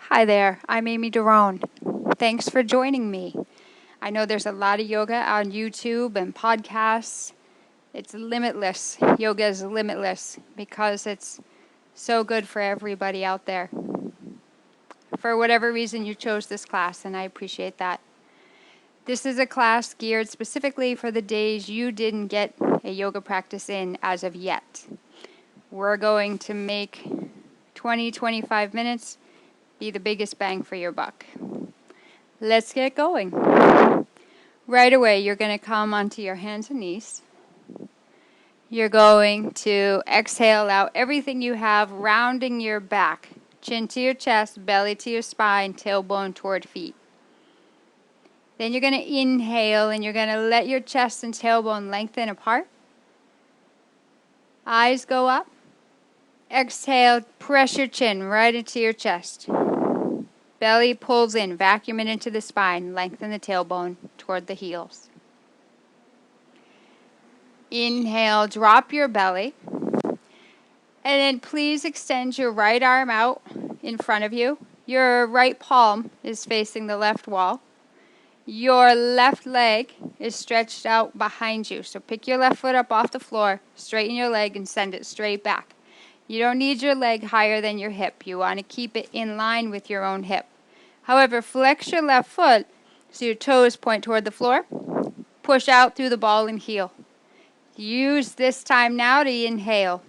Hi there, I'm Amy Derone. Thanks for joining me. I know there's a lot of yoga on YouTube and podcasts. It's limitless. Yoga is limitless because it's so good for everybody out there. For whatever reason, you chose this class, and I appreciate that. This is a class geared specifically for the days you didn't get a yoga practice in as of yet. We're going to make 20-25 minutes be the biggest bang for your buck. Let's get going. Right away, you're going to come onto your hands and knees. You're going to exhale out everything you have, rounding your back. Chin to your chest, belly to your spine, tailbone toward feet. Then you're going to inhale and you're going to let your chest and tailbone lengthen apart. Eyes go up. Exhale, press your chin right into your chest. Belly pulls in, vacuum it into the spine, lengthen the tailbone toward the heels. Inhale, drop your belly. And then please extend your right arm out in front of you. Your right palm is facing the left wall. Your left leg is stretched out behind you. So pick your left foot up off the floor, straighten your leg, and send it straight back. You don't need your leg higher than your hip. You want to keep it in line with your own hip. However, flex your left foot so your toes point toward the floor. Push out through the ball and heel. Use this time now to inhale.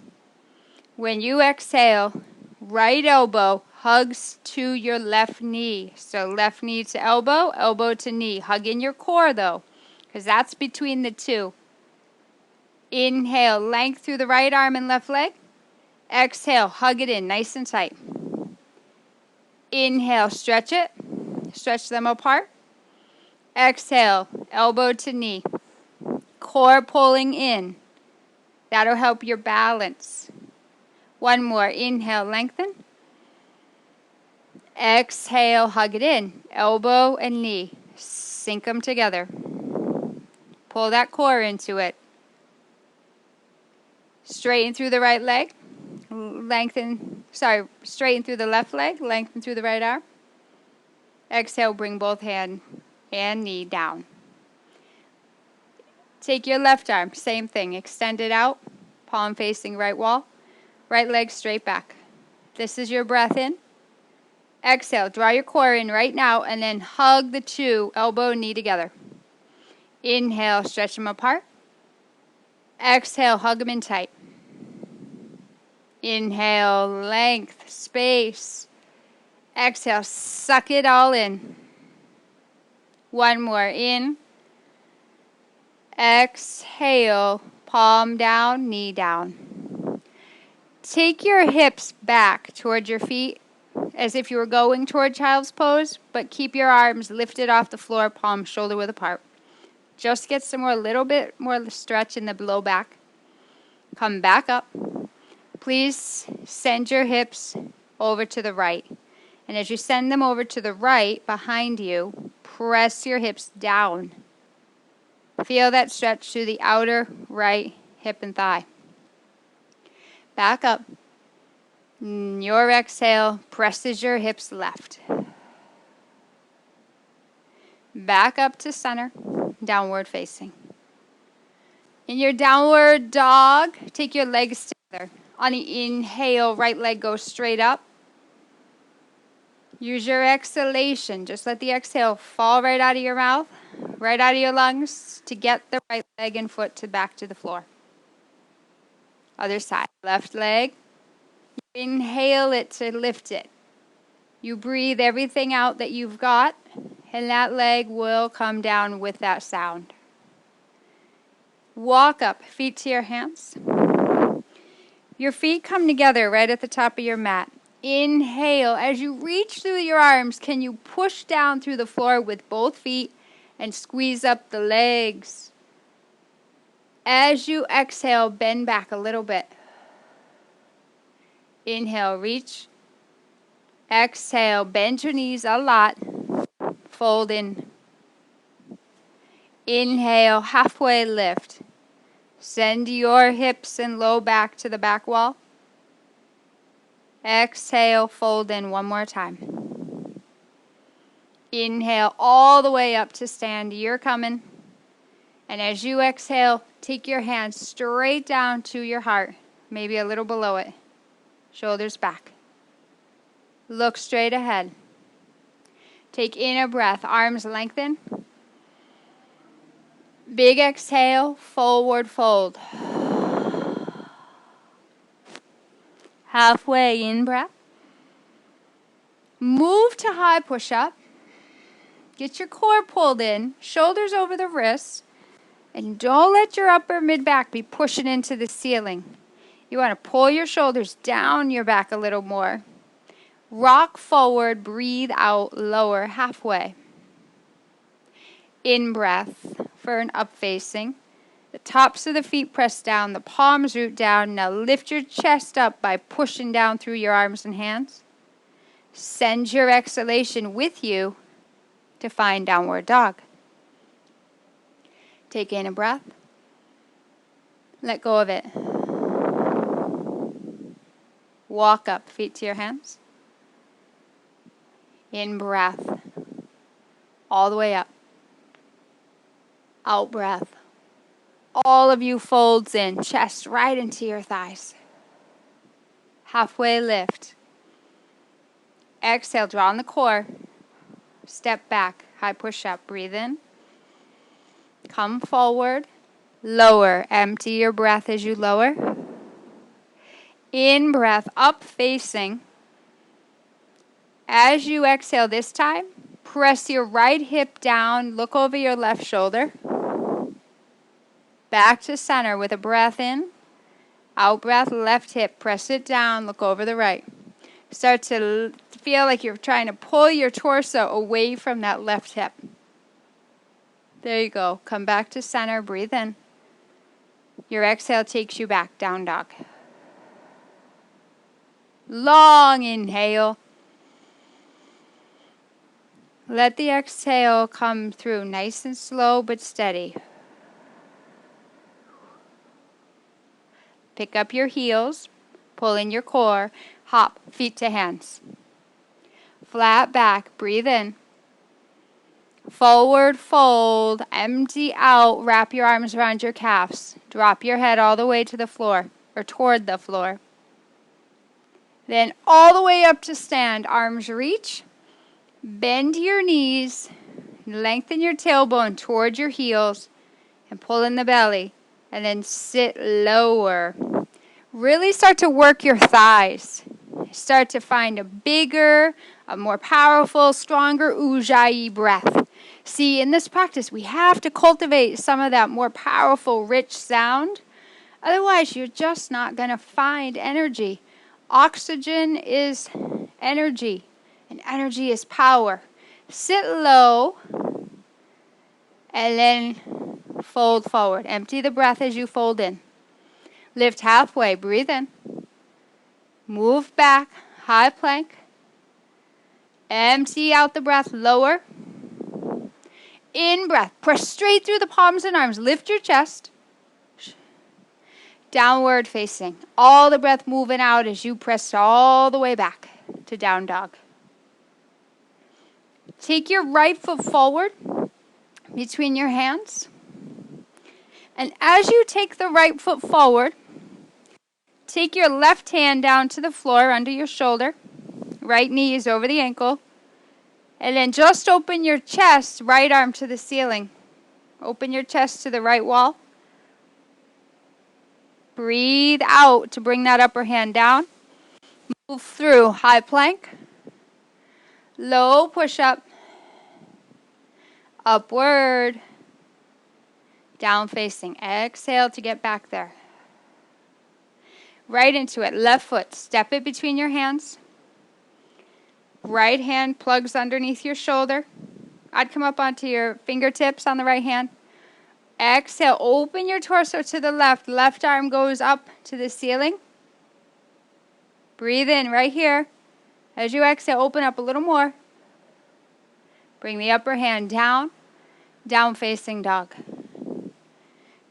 When you exhale, right elbow hugs to your left knee. So left knee to elbow, elbow to knee. Hug in your core though, because that's between the two. Inhale, length through the right arm and left leg. Exhale, hug it in nice and tight. Inhale, stretch it. Stretch them apart. Exhale, elbow to knee. Core pulling in. That'll help your balance. One more. Inhale, lengthen. Exhale, hug it in. Elbow and knee. Sink them together. Pull that core into it. Straighten through the right leg. Straighten through the left leg. Lengthen through the right arm. Exhale, bring both hand and knee down. Take your left arm, same thing. Extend it out. Palm facing right wall. Right leg straight back. This is your breath in. Exhale, draw your core in right now and then hug the two, elbow and knee together. Inhale, stretch them apart. Exhale, hug them in tight. Inhale, length, space. Exhale, suck it all in. One more, in. Exhale, palm down, knee down. Take your hips back toward your feet as if you were going toward child's pose, but keep your arms lifted off the floor, palms shoulder width apart. Just get some more, little bit more stretch in the low back. Come back up. Please send your hips over to the right. And as you send them over to the right, behind you, press your hips down. Feel that stretch through the outer right hip and thigh. Back up. Your exhale presses your hips left. Back up to center, downward facing. In your downward dog, take your legs together. On the inhale, right leg goes straight up. Use your exhalation. Just let the exhale fall right out of your mouth, right out of your lungs to get the right leg and foot back to the floor. Other side. Left leg. Inhale it to lift it. You breathe everything out that you've got, and that leg will come down with that sound. Walk up, feet to your hands. Your feet come together right at the top of your mat. Inhale. As you reach through your arms, can you push down through the floor with both feet and squeeze up the legs? As you exhale, bend back a little bit. Inhale, reach. Exhale, bend your knees a lot. Fold in. Inhale, halfway lift. Send your hips and low back to the back wall. Exhale, fold in one more time. Inhale all the way up to stand. You're coming. And as you exhale, take your hands straight down to your heart, maybe a little below it. Shoulders back. Look straight ahead. Take in a breath, arms lengthen. Big exhale, forward fold. Halfway in breath. Move to high push-up. Get your core pulled in, shoulders over the wrists, and don't let your upper mid-back be pushing into the ceiling. You want to pull your shoulders down your back a little more. Rock forward, breathe out, lower halfway. In breath for an up facing. The tops of the feet press down, the palms root down. Now lift your chest up by pushing down through your arms and hands. Send your exhalation with you to find downward dog. Take in a breath. Let go of it. Walk up, feet to your hands. In breath. All the way up. Out breath. All of you folds in, chest right into your thighs. Halfway lift. Exhale, draw in the core. Step back, high push-up. Breathe in. Come forward. Lower. Empty your breath as you lower. In breath, up facing. As you exhale this time, press your right hip down. Look over your left shoulder. Back to center with a breath in. Out breath, left hip. Press it down. Look over the right. Start to feel like you're trying to pull your torso away from that left hip. There you go. Come back to center. Breathe in. Your exhale takes you back. Down dog. Long inhale. Let the exhale come through nice and slow but steady. Pick up your heels. Pull in your core. Hop, feet to hands. Flat back. Breathe in. Forward fold. Empty out. Wrap your arms around your calves. Drop your head all the way to the floor or toward the floor. Then all the way up to stand. Arms reach. Bend your knees. Lengthen your tailbone toward your heels and pull in the belly. And then sit lower. Really start to work your thighs. Start to find a bigger, a more powerful, stronger ujjayi breath. See, in this practice, we have to cultivate some of that more powerful, rich sound. Otherwise, you're just not going to find energy. Oxygen is energy, and energy is power. Sit low, and then fold forward. Empty the breath as you fold in. Lift halfway. Breathe in. Move back. High plank. Empty out the breath. Lower. In breath. Press straight through the palms and arms. Lift your chest. Downward facing. All the breath moving out as you press all the way back to down dog. Take your right foot forward between your hands. And as you take the right foot forward, take your left hand down to the floor under your shoulder. Right knee is over the ankle. And then just open your chest, right arm to the ceiling. Open your chest to the right wall. Breathe out to bring that upper hand down. Move through high plank. Low push-up. Upward. Down facing. Exhale to get back there. Right into it. Left foot. Step it between your hands. Right hand plugs underneath your shoulder. I'd come up onto your fingertips on the right hand. Exhale. Open your torso to the left. Left arm goes up to the ceiling. Breathe in right here. As you exhale, open up a little more. Bring the upper hand down. Down facing dog.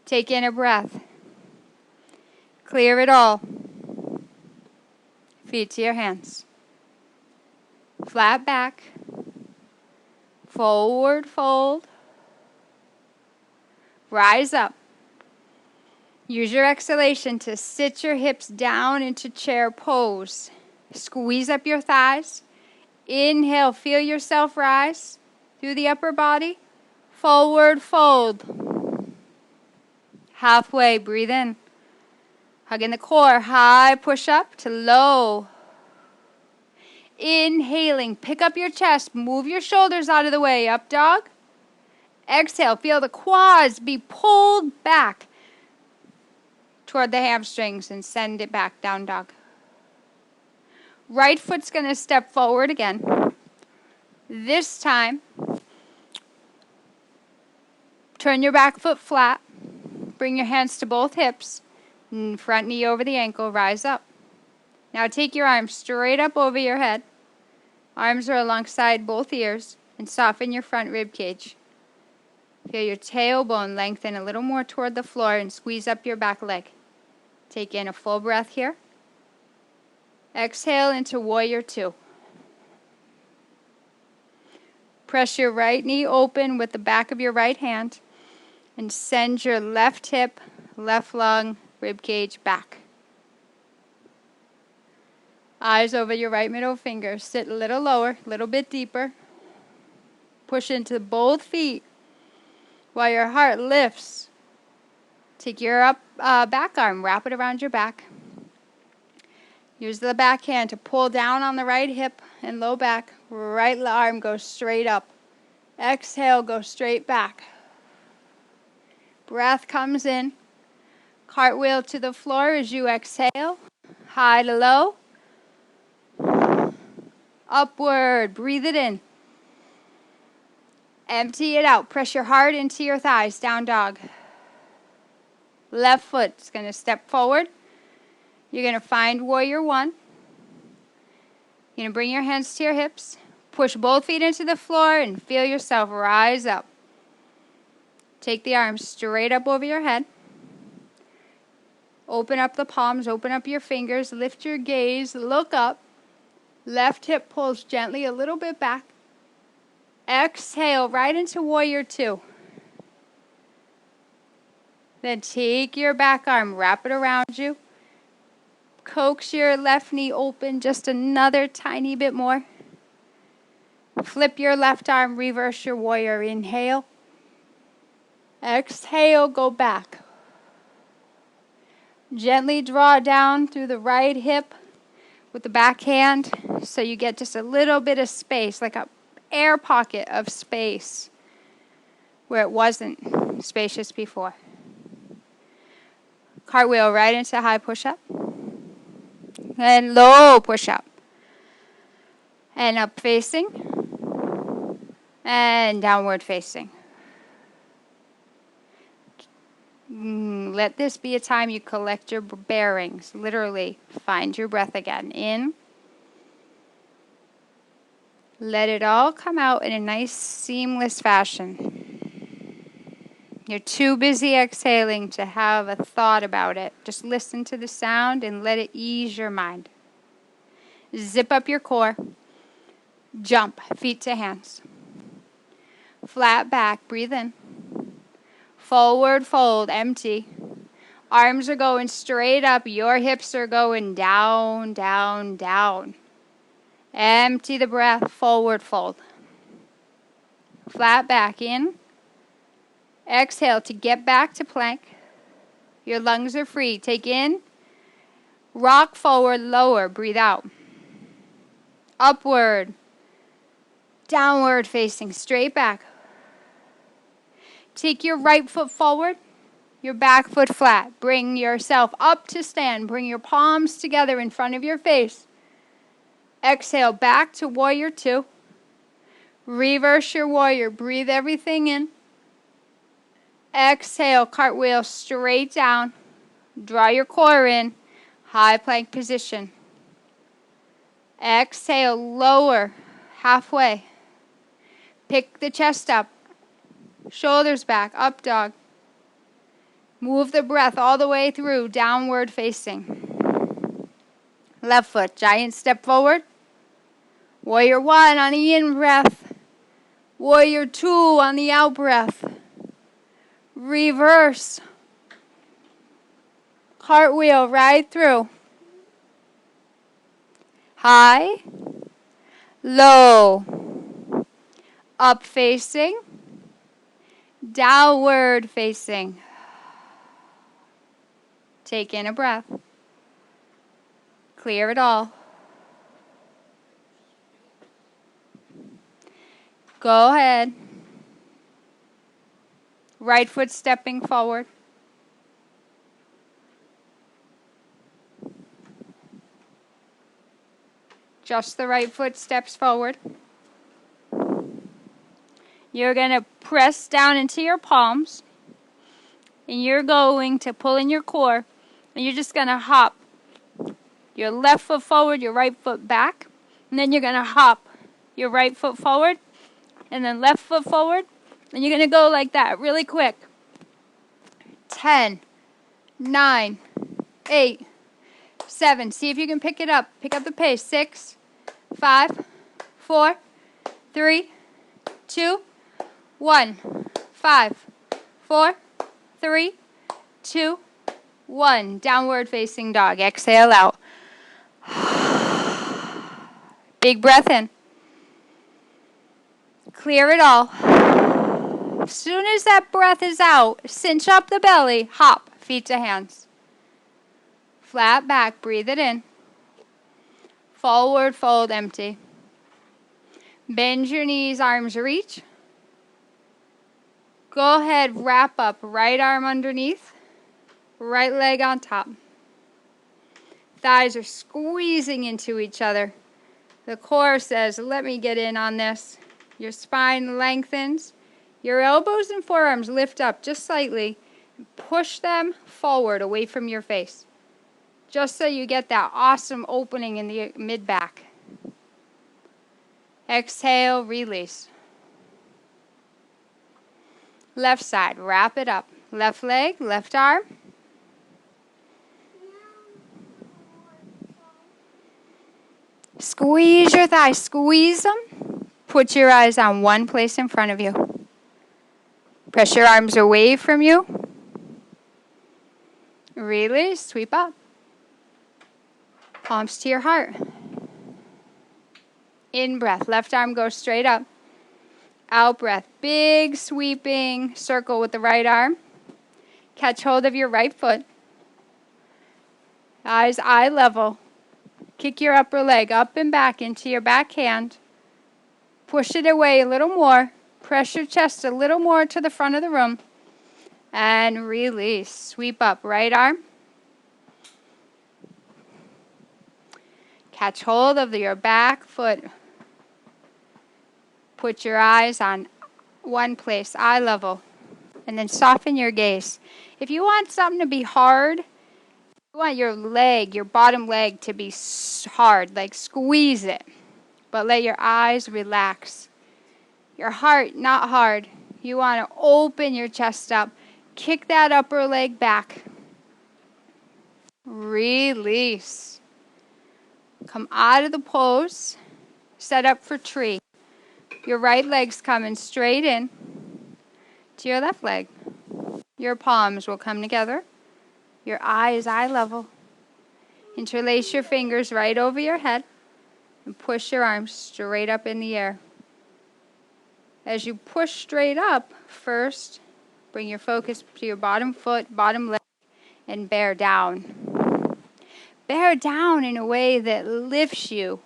Take in a breath. Clear it all. Feet to your hands. Flat back. Forward fold. Rise up. Use your exhalation to sit your hips down into chair pose. Squeeze up your thighs. Inhale, feel yourself rise through the upper body. Forward fold. Halfway, breathe in. Hug in the core, high push up to low. Inhaling, pick up your chest, move your shoulders out of the way, up dog. Exhale, feel the quads be pulled back toward the hamstrings and send it back, down dog. Right foot's going to step forward again. This time, turn your back foot flat. Bring your hands to both hips. Front knee over the ankle, rise up. Now take your arms straight up over your head. Arms are alongside both ears and soften your front rib cage. Feel your tailbone lengthen a little more toward the floor and squeeze up your back leg. Take in a full breath here. Exhale into warrior two. Press your right knee open with the back of your right hand and send your left hip, left lung, rib cage back. Eyes over your right middle finger. Sit a little lower, a little bit deeper. Push into both feet while your heart lifts. Take your back arm, wrap it around your back. Use the back hand to pull down on the right hip and low back. Right arm goes straight up. Exhale, go straight back. Breath comes in. Cartwheel to the floor as you exhale. High to low. Upward. Breathe it in. Empty it out. Press your heart into your thighs. Down dog. Left foot's going to step forward. You're going to find warrior one. You're going to bring your hands to your hips. Push both feet into the floor and feel yourself rise up. Take the arms straight up over your head. Open up the palms, open up your fingers, lift your gaze, look up. Left hip pulls gently a little bit back. Exhale right into warrior two. Then take your back arm, wrap it around you. Coax your left knee open just another tiny bit more. Flip your left arm, reverse your warrior. Inhale. Exhale, go back. Gently draw down through the right hip with the back hand so you get just a little bit of space, like an air pocket of space where it wasn't spacious before. Cartwheel right into high push-up. And low push-up. And up facing. And downward facing. Let this be a time you collect your bearings. Literally, find your breath again. In. Let it all come out in a nice, seamless fashion. You're too busy exhaling to have a thought about it. Just listen to the sound and let it ease your mind. Zip up your core. Jump, feet to hands. Flat back, breathe in. Forward fold, empty. Arms are going straight up. Your hips are going down, down, down. Empty the breath, forward fold. Flat back in. Exhale to get back to plank. Your lungs are free. Take in. Rock forward, lower. Breathe out. Upward. Downward facing, straight back. Take your right foot forward. Your back foot flat. Bring yourself up to stand. Bring your palms together in front of your face. Exhale back to warrior two. Reverse your warrior. Breathe everything in. Exhale, cartwheel straight down. Draw your core in. High plank position. Exhale, lower, halfway. Pick the chest up. Shoulders back, up dog. Move the breath all the way through, downward facing. Left foot, giant step forward. Warrior 1 on the in-breath. Warrior 2 on the out-breath. Reverse. Cartwheel right through. High, low, up facing, downward facing. Take in a breath. Clear it all. Go ahead. Right foot stepping forward. Just the right foot steps forward. You're going to press down into your palms. And you're going to pull in your core. And you're just going to hop. Your left foot forward, your right foot back. And then you're going to hop your right foot forward. And then left foot forward. And you're going to go like that really quick. 10, 9, 8, 7. See if you can pick it up. Pick up the pace. 6, 5, 4, 3, 2, 1. 5, 4, 3, 2, 1. Downward facing dog. Exhale out. Big breath in. Clear it all. As soon as that breath is out, cinch up the belly, hop, feet to hands. Flat back, breathe it in. Forward fold, empty. Bend your knees, arms reach. Go ahead, wrap up, right arm underneath, right leg on top. Thighs are squeezing into each other. The core says, let me get in on this. Your spine lengthens. Your elbows and forearms lift up just slightly. Push them forward away from your face. Just so you get that awesome opening in the mid-back. Exhale, release. Left side, wrap it up. Left leg, left arm. Squeeze your thighs, squeeze them. Put your eyes on one place in front of you. Press your arms away from you. Release, sweep up. Palms to your heart. In breath, left arm goes straight up. Out breath, big sweeping circle with the right arm. Catch hold of your right foot. Eyes eye level. Kick your upper leg up and back into your back hand. Push it away a little more. Press your chest a little more to the front of the room. And release. Sweep up. Right arm. Catch hold of your back foot. Put your eyes on one place, eye level. And then soften your gaze. If you want something to be hard, you want your leg, your bottom leg to be hard. Like squeeze it. But let your eyes relax. Your heart, not hard. You want to open your chest up. Kick that upper leg back. Release. Come out of the pose. Set up for tree. Your right leg's coming straight in to your left leg. Your palms will come together. Your eyes eye level. Interlace your fingers right over your head and push your arms straight up in the air. As you push straight up, first, bring your focus to your bottom foot, bottom leg, and bear down. Bear down in a way that lifts you.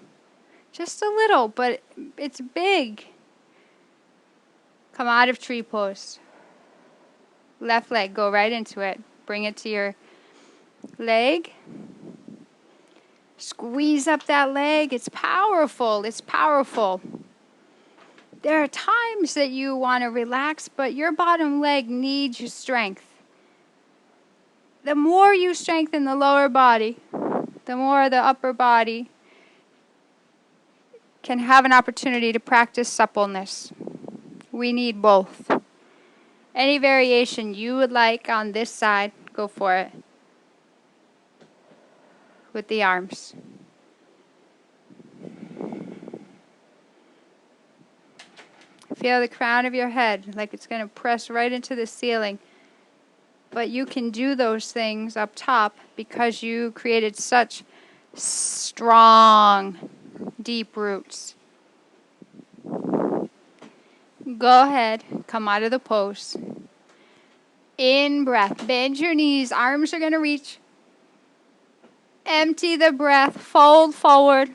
Just a little, but it's big. Come out of tree pose. Left leg, go right into it. Bring it to your leg. Squeeze up that leg. It's powerful. It's powerful. There are times that you want to relax, but your bottom leg needs your strength. The more you strengthen the lower body, the more the upper body can have an opportunity to practice suppleness. We need both. Any variation you would like on this side, go for it. With the arms. Feel the crown of your head like it's going to press right into the ceiling. But you can do those things up top because you created such strong, deep roots. Go ahead, come out of the pose. In breath, bend your knees, arms are going to reach. Empty the breath, fold forward.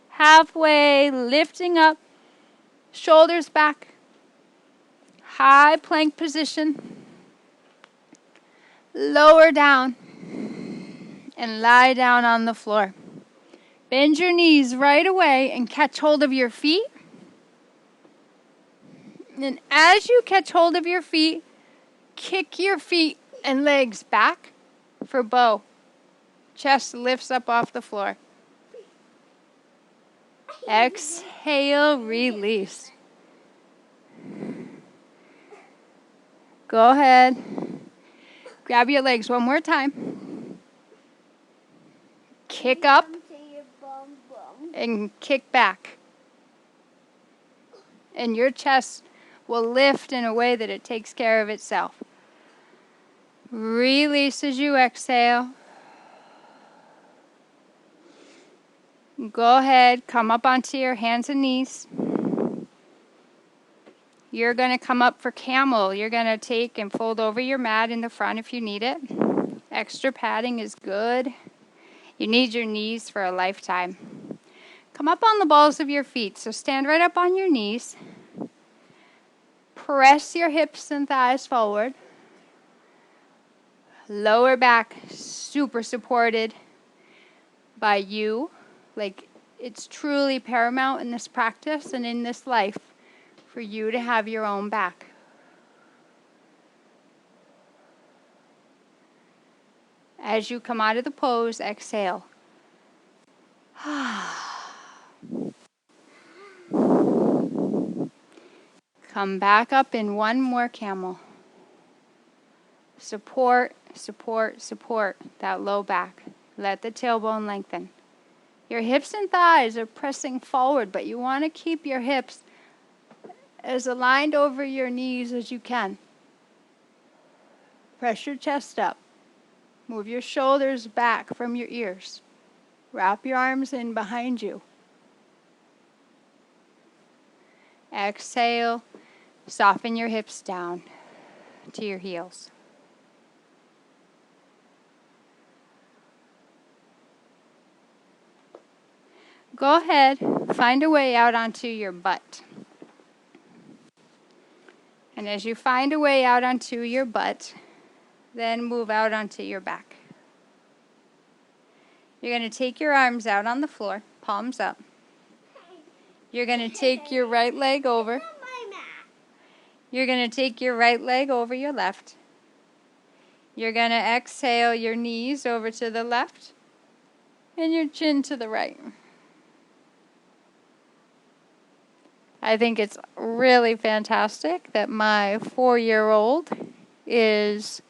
Halfway, lifting up, shoulders back. High plank position. Lower down and lie down on the floor. Bend your knees right away and catch hold of your feet. And as you catch hold of your feet, kick your feet and legs back for bow. Chest lifts up off the floor. Exhale, release. Go ahead. Grab your legs one more time. Kick up and kick back. And your chest will lift in a way that it takes care of itself. Release as you exhale. Go ahead, come up onto your hands and knees. You're going to come up for camel. You're going to take and fold over your mat in the front if you need it. Extra padding is good. You need your knees for a lifetime. Come up on the balls of your feet. So stand right up on your knees. Press your hips and thighs forward. Lower back super supported by you. Like, it's truly paramount in this practice and in this life for you to have your own back. As you come out of the pose, exhale. Come back up in one more camel. Support, support, support that low back. Let the tailbone lengthen. Your hips and thighs are pressing forward, but you want to keep your hips as aligned over your knees as you can. Press your chest up. Move your shoulders back from your ears. Wrap your arms in behind you. Exhale. Soften your hips down to your heels. Go ahead, find a way out onto your butt. And as you find a way out onto your butt, then move out onto your back. You're going to take your arms out on the floor, palms up. You're going to take your right leg over. You're going to take your right leg over your left. You're going to exhale your knees over to the left and your chin to the right. I think it's really fantastic that my 4-year-old is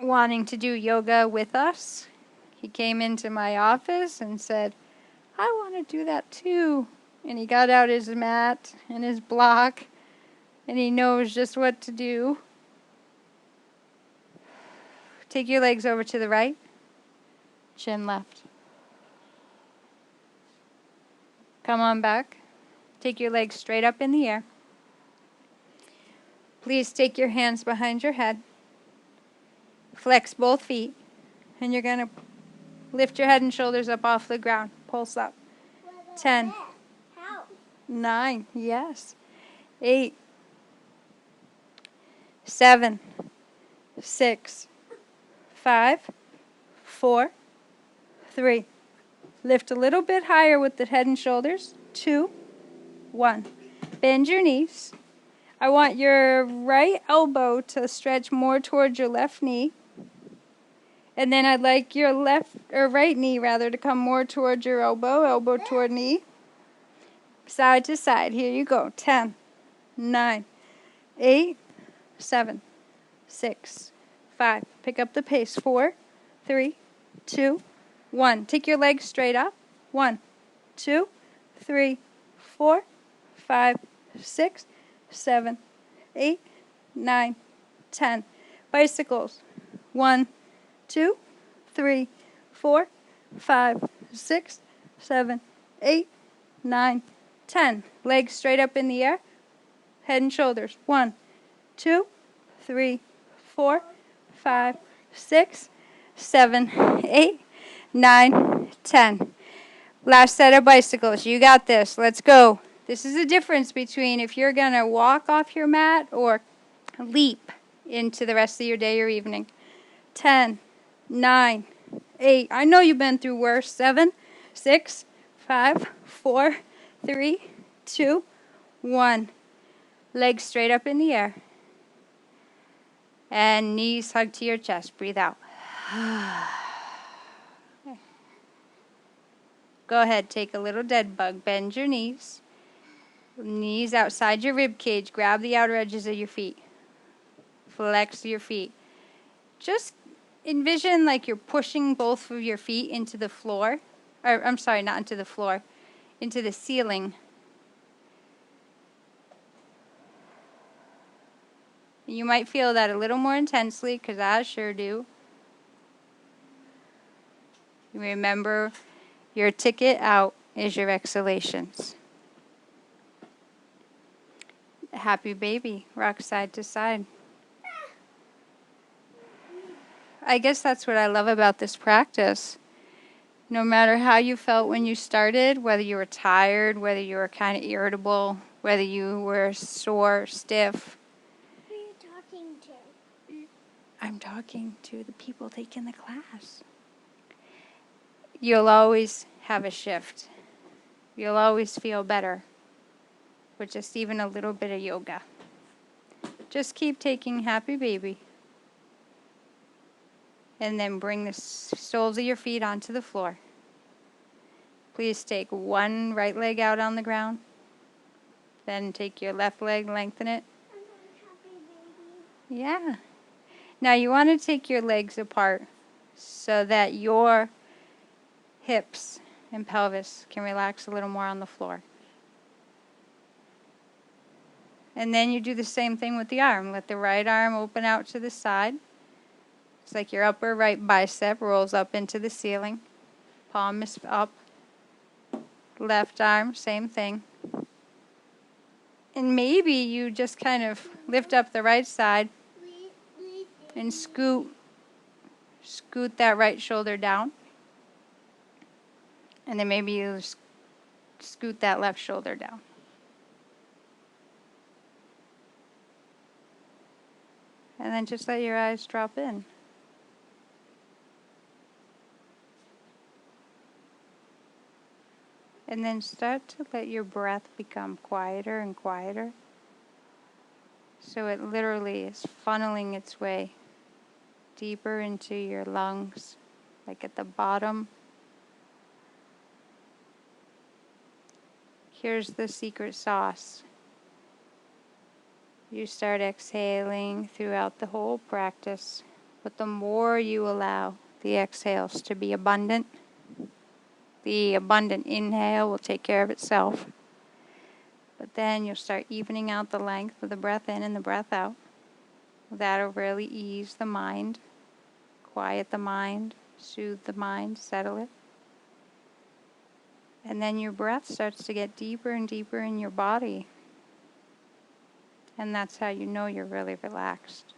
wanting to do yoga with us. He came into my office and said, I want to do that too. And he got out his mat and his block, and he knows just what to do. Take your legs over to the right, chin left. Come on back. Take your legs straight up in the air. Please take your hands behind your head. Flex both feet. And you're going to lift your head and shoulders up off the ground. Pulse up. 10. 9. Yes. 8. 7. 6. 5. 4. 3. Lift a little bit higher with the head and shoulders. 2, 1. Bend your knees. I want your right elbow to stretch more towards your left knee. And then I'd like your left or right knee rather to come more towards your elbow toward knee. Side to side. Here you go. 10, 9, 8, 7, 6, 5. Pick up the pace. 4, 3, 2, 1. Take your legs straight up. 1, 2, 3, 4, 5, 6, 7, 8, 9, 10. Bicycles. 1, 2, 3, 4, 5, 6, 7, 8, 9, 10. Legs straight up in the air. Head and shoulders. 1, 2, 3, 4, 5, 6, 7, 8, 9, 10. Last set of bicycles. You got this. Let's go. This is the difference between if you're going to walk off your mat or leap into the rest of your day or evening. 10, 9, 8. I know you've been through worse. 7, 6, 5, 4, 3, 2, 1. Legs straight up in the air. And knees hug to your chest. Breathe out. Go ahead, take a little dead bug. Bend your knees. Knees outside your rib cage. Grab the outer edges of your feet. Flex your feet. Just envision like you're pushing both of your feet into the floor. Or, I'm sorry, not into the floor. Into the ceiling. You might feel that a little more intensely, because I sure do. Remember, your ticket out is your exhalations. Happy baby. Rock side to side. I guess that's what I love about this practice. No matter how you felt when you started, whether you were tired, whether you were kind of irritable, whether you were sore, stiff. Who are you talking to? I'm talking to the people taking the class. You'll always have a shift. You'll always feel better with just even a little bit of yoga. Just keep taking Happy Baby. And then bring the soles of your feet onto the floor. Please take one right leg out on the ground. Then take your left leg, lengthen it. Happy baby. Yeah. Now you want to take your legs apart so that your hips and pelvis can relax a little more on the floor. And then you do the same thing with the arm. Let the right arm open out to the side. It's like your upper right bicep rolls up into the ceiling. Palm is up. Left arm, same thing. And maybe you just kind of lift up the right side and scoot that right shoulder down. And then maybe you scoot that left shoulder down. And then just let your eyes drop in. And then start to let your breath become quieter and quieter. So it literally is funneling its way deeper into your lungs, like at the bottom. Here's the secret sauce. You start exhaling throughout the whole practice, but the more you allow the exhales to be abundant, the abundant inhale will take care of itself. But then you'll start evening out the length of the breath in and the breath out. That'll really ease the mind, quiet the mind, soothe the mind, settle it. And then your breath starts to get deeper and deeper in your body. And that's how you know you're really relaxed.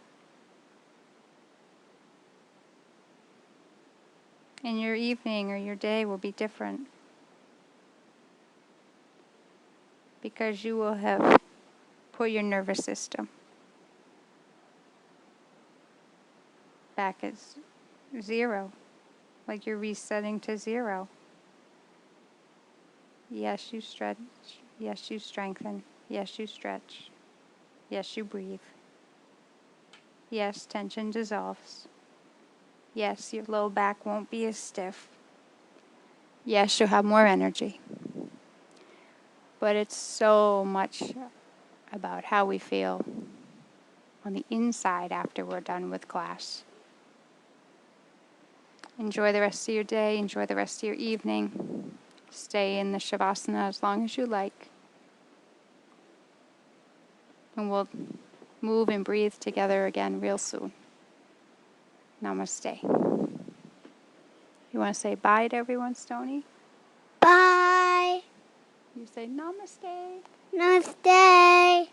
And your evening or your day will be different. Because you will have put your nervous system back at zero. Like you're resetting to zero. Yes, you stretch. Yes, you strengthen. Yes, you stretch. Yes, you breathe. Yes, tension dissolves. Yes, your low back won't be as stiff. Yes, you'll have more energy. But it's so much about how we feel on the inside after we're done with class. Enjoy the rest of your day. Enjoy the rest of your evening. Stay in the Shavasana as long as you like. And we'll move and breathe together again real soon. Namaste. You want to say bye to everyone, Stony? Bye. You say namaste. Namaste.